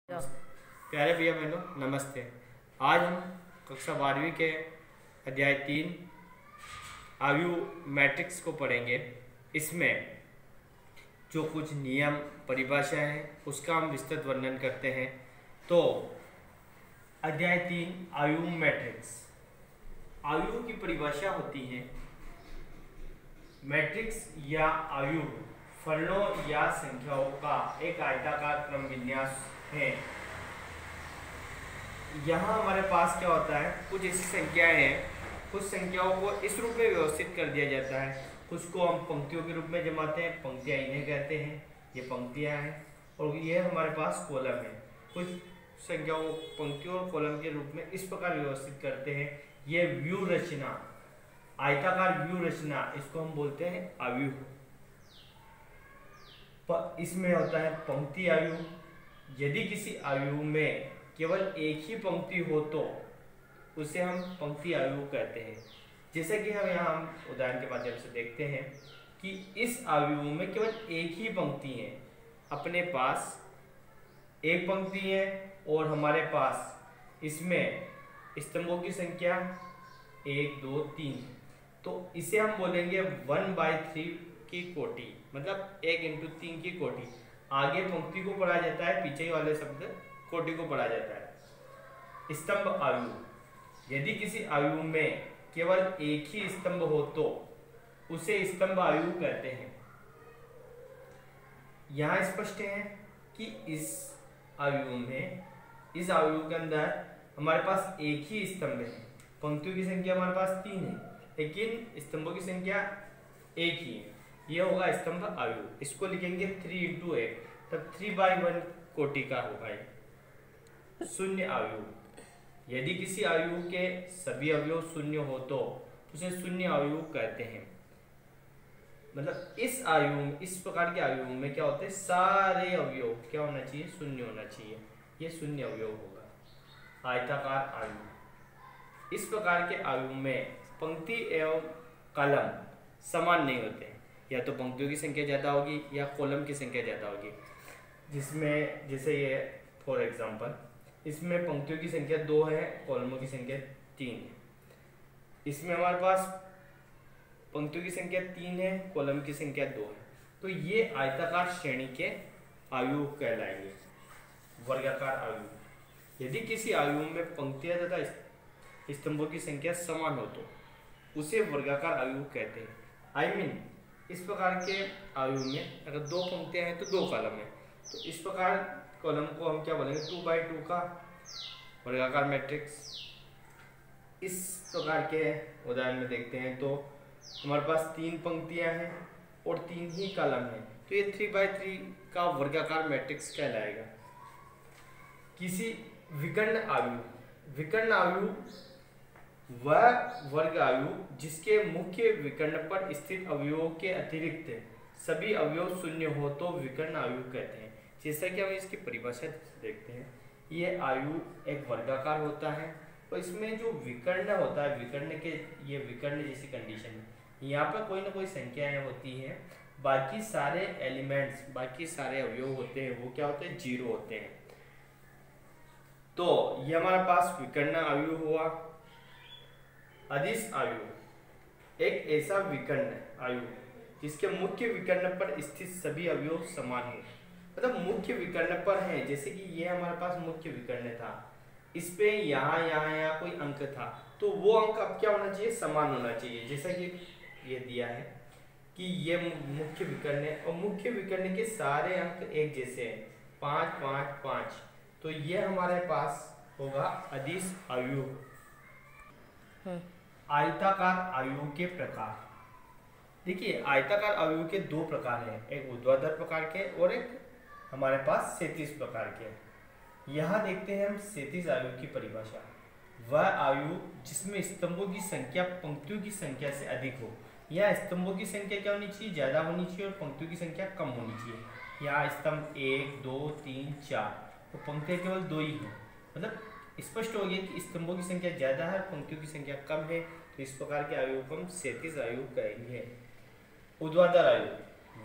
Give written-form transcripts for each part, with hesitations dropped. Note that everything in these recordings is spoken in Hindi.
प्यारे भैया बहनों नमस्ते। आज हम कक्षा 12वीं के अध्याय 3 आयु मैट्रिक्स को पढ़ेंगे। इसमें जो कुछ नियम परिभाषा है उसका हम विस्तृत वर्णन करते हैं। तो अध्याय 3 आयु मैट्रिक्स। आयु की परिभाषा होती है मैट्रिक्स या आयु फलनों या संख्याओं का एक आयताकार क्रम विन्यास है। यहाँ हमारे पास क्या होता है, कुछ ऐसी संख्याएं हैं, कुछ संख्याओं को इस रूप में व्यवस्थित कर दिया जाता है। कुछ को हम पंक्तियों के रूप में जमाते हैं, पंक्तियां इन्हें कहते हैं, ये पंक्तियां हैं और ये हमारे पास कॉलम है। कुछ संख्याओं को पंक्तियों और कॉलम के रूप में इस प्रकार व्यवस्थित करते हैं। ये व्यू रचना, आयताकार व्यू रचना, इसको हम बोलते हैं आयु। इसमें होता है पंक्ति आयु। यदि किसी आयु में केवल एक ही पंक्ति हो तो उसे हम पंक्ति आयु कहते हैं। जैसे कि हम यहाँ उदाहरण के माध्यम से देखते हैं कि इस आयु में केवल एक ही पंक्ति है, अपने पास एक पंक्ति है और हमारे पास इसमें स्तंभों की संख्या 1 2 3 है। तो इसे हम बोलेंगे 1/3 की कोटि, मतलब 1 × 3 की कोटि। आगे पंक्ति को पढ़ा जाता है, पीछे वाले शब्द कोटि को पढ़ा जाता है। स्तंभ आयु, यदि किसी आयु में केवल एक ही स्तंभ हो तो उसे स्तंभ आयु कहते हैं। यहां स्पष्ट है कि इस आयु के अंदर हमारे पास एक ही स्तंभ है। पंक्तियों की संख्या हमारे पास 3 है, लेकिन स्तंभों की संख्या एक ही है। यह होगा स्तंभ आयु। इसको लिखेंगे 3 × 1, तब 3/1 कोटि का होगा। शून्य आयु, यदि किसी आयु के सभी अवयव शून्य हो तो उसे शून्य आयु कहते हैं। मतलब इस प्रकार के आयु में क्या होते हैं, सारे अवयव क्या होना चाहिए, शून्य होना चाहिए। ये शून्य अवयव होगा। आयताकार आयु, इस प्रकार के आयु में पंक्ति एवं कॉलम समान नहीं होते हैं। या तो पंक्तियों की संख्या ज्यादा होगी या कॉलम की संख्या ज्यादा होगी। जिसमें जैसे ये फॉर एग्जाम्पल, इसमें पंक्तियों की संख्या 2 है, कॉलमों की संख्या 3 है। इसमें हमारे पास पंक्तियों की संख्या 3 है, कॉलम की संख्या 2 है। तो ये आयताकार श्रेणी के आयु कहलाएंगे। वर्गाकार आयु, यदि किसी आयु में पंक्तियां तथा स्तंभों की संख्या समान हो तो उसे वर्गाकार आयु कहते हैं। इस प्रकार के आयु में अगर 2 पंक्तियां हैं तो 2 कॉलम है, तो इस प्रकार कॉलम को हम क्या बोलेंगे, 2/2 का वर्गाकार मैट्रिक्स। इस प्रकार के उदाहरण में देखते हैं तो हमारे पास 3 पंक्तियां हैं और 3 ही कॉलम है, तो ये 3/3 का वर्गाकार मैट्रिक्स कहलाएगा। किसी विकर्ण आयु वह वर्ग आयु जिसके मुख्य विकर्ण पर स्थित अवयवों के अतिरिक्त सभी अवयव शून्य हो तो विकर्ण आयु कहते हैं। जैसा कि हम इसकी परिभाषा देखते हैं, ये आयु एक वर्गाकार होता है और इसमें जो विकर्ण होता है, विकर्ण जैसी कंडीशन है, यहाँ पर कोई ना कोई संख्याएं होती हैं, बाकी सारे एलिमेंट्स, बाकी सारे अवयव होते हैं वो क्या होते हैं, 0 होते हैं। तो ये हमारे पास विकर्ण आयु हुआ। अदिश आयु, एक ऐसा विकर्ण आयु जिसके मुख्य विकर्ण पर स्थित सभी अवयव समान है। मतलब मुख्य विकर्ण पर है, जैसे कि ये हमारे पास मुख्य विकर्ण था, इस पे यहाँ कोई अंक था, तो वो अंक अब क्या होना चाहिए, समान होना चाहिए। जैसा कि ये दिया है कि ये मुख्य विकर्ण है और मुख्य विकर्ण के सारे अंक एक जैसे हैं, 5 5 5, तो ये हमारे पास होगा अदिश आयु। आयताकार आयु के प्रकार, देखिए आयताकार आयु के 2 प्रकार हैं, एक ऊर्ध्वाधर प्रकार के और एक हमारे पास क्षैतिज प्रकार के। यहाँ देखते हैं हम क्षैतिज आयु की परिभाषा। वह आयु जिसमें स्तंभों की संख्या पंक्तियों की संख्या से अधिक हो। यहाँ स्तंभों की संख्या क्या होनी चाहिए, ज्यादा होनी चाहिए और पंक्तियों की संख्या कम होनी चाहिए। यहाँ स्तंभ 1 2 3 4, तो पंक्तियां केवल 2 ही हैं। मतलब स्पष्ट हो गया कि स्तंभों की संख्या ज्यादा है, पंक्तियों की संख्या कम है, तो इस प्रकार के आयु को हम क्षैतिज आयु कहेंगे। ऊर्ध्वाधर आयु,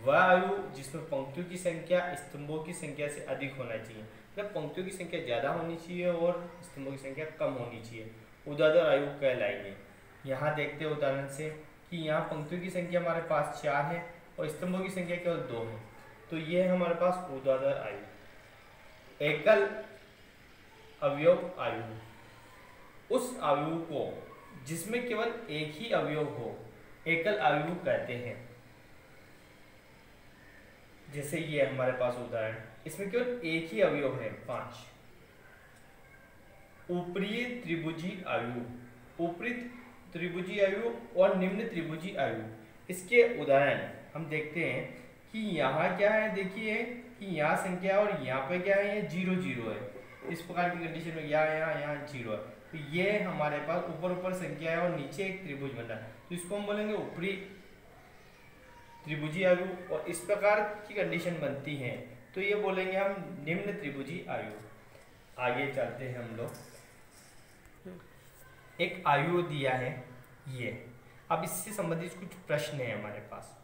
वह आयु जिसमें पंक्तियों की संख्या स्तंभों की संख्या से अधिक होना चाहिए। मतलब पंक्तियों की संख्या ज़्यादा होनी चाहिए और स्तंभों की संख्या कम होनी चाहिए, ऊर्ध्वाधर आयु कहलाएंगे। यहाँ देखते हैं उदाहरण से कि यहाँ पंक्तियों की संख्या हमारे पास 4 है और स्तंभों की संख्या केवल 2 है, तो ये है हमारे पास ऊर्ध्वाधर आयु। एकल अवयव आयु, उस आयु को जिसमें केवल एक ही अवयव हो एकल आयु कहते हैं। जैसे ये हमारे पास उदाहरण, इसमें केवल एक ही अवयव है 5। ऊपरी त्रिभुजी आयु, ऊपरी त्रिभुजी आयु और निम्न त्रिभुजी आयु, इसके उदाहरण हम देखते हैं कि यहाँ क्या है, देखिए कि यहाँ संख्या और यहाँ पे क्या है, ये 0 0 है। इस प्रकार की कंडीशन में यहाँ 0 है, तो ये हमारे पास ऊपर संख्या है और नीचे एक त्रिभुज बन रहा है, तो इसको हम बोलेंगे ऊपरी त्रिभुजी आयु। और इस प्रकार की कंडीशन बनती है तो ये बोलेंगे हम निम्न त्रिभुजी आयु। आगे चलते हैं हम लोग, एक आयु दिया है ये, अब इससे संबंधित कुछ प्रश्न है हमारे पास।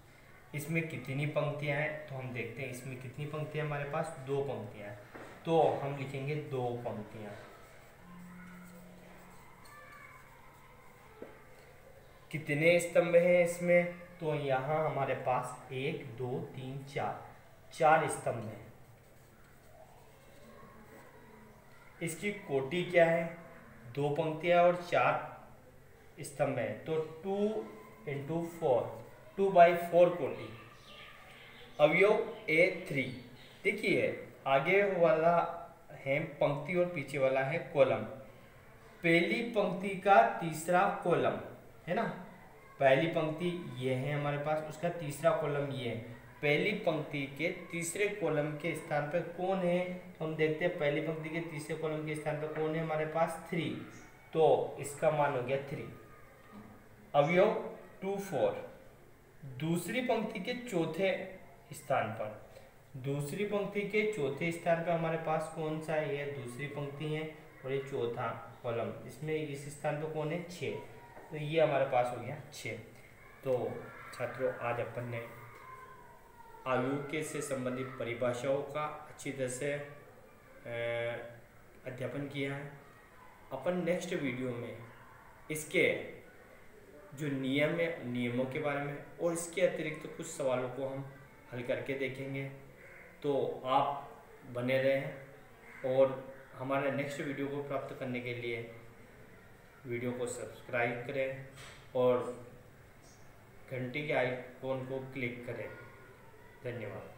इसमें कितनी पंक्तियां हैं, तो हम देखते हैं इसमें कितनी पंक्तियां हमारे पास, 2 पंक्तियां हैं, तो हम लिखेंगे 2 पंक्तियां। कितने स्तंभ हैं इसमें, तो यहाँ हमारे पास 1 2 3 4 स्तंभ हैं। इसकी कोटि क्या है, 2 पंक्तियां और 4 स्तंभ है, तो 2 × 4 2/4 कोटि। अवयव A3, देखिए आगे वाला है पंक्ति और पीछे वाला है कॉलम। पहली पंक्ति का तीसरा कॉलम है ना, पहली पंक्ति ये है हमारे पास, उसका तीसरा कॉलम ये है। पहली पंक्ति के तीसरे कॉलम के स्थान पर कौन है, तो हम देखते हैं पहली पंक्ति के तीसरे कॉलम के स्थान पर कौन है हमारे पास, 3, तो इसका मान हो गया 3। अवयव 2 4, दूसरी पंक्ति के चौथे स्थान पर, दूसरी पंक्ति के चौथे स्थान पर हमारे पास कौन सा है, ये दूसरी पंक्ति है और ये चौथा कॉलम, इसमें इस स्थान पर कौन है, 6, तो ये हमारे पास हो गया 6। तो छात्रों आज अपन ने आयु के से संबंधित परिभाषाओं का अच्छी तरह से अध्ययन किया है। अपन नेक्स्ट वीडियो में इसके जो नियम है नियमों के बारे में और इसके अतिरिक्त कुछ सवालों को हम हल करके देखेंगे, तो आप बने रहें और हमारे नेक्स्ट वीडियो को प्राप्त करने के लिए वीडियो को सब्सक्राइब करें और घंटी के आइकॉन को क्लिक करें। धन्यवाद।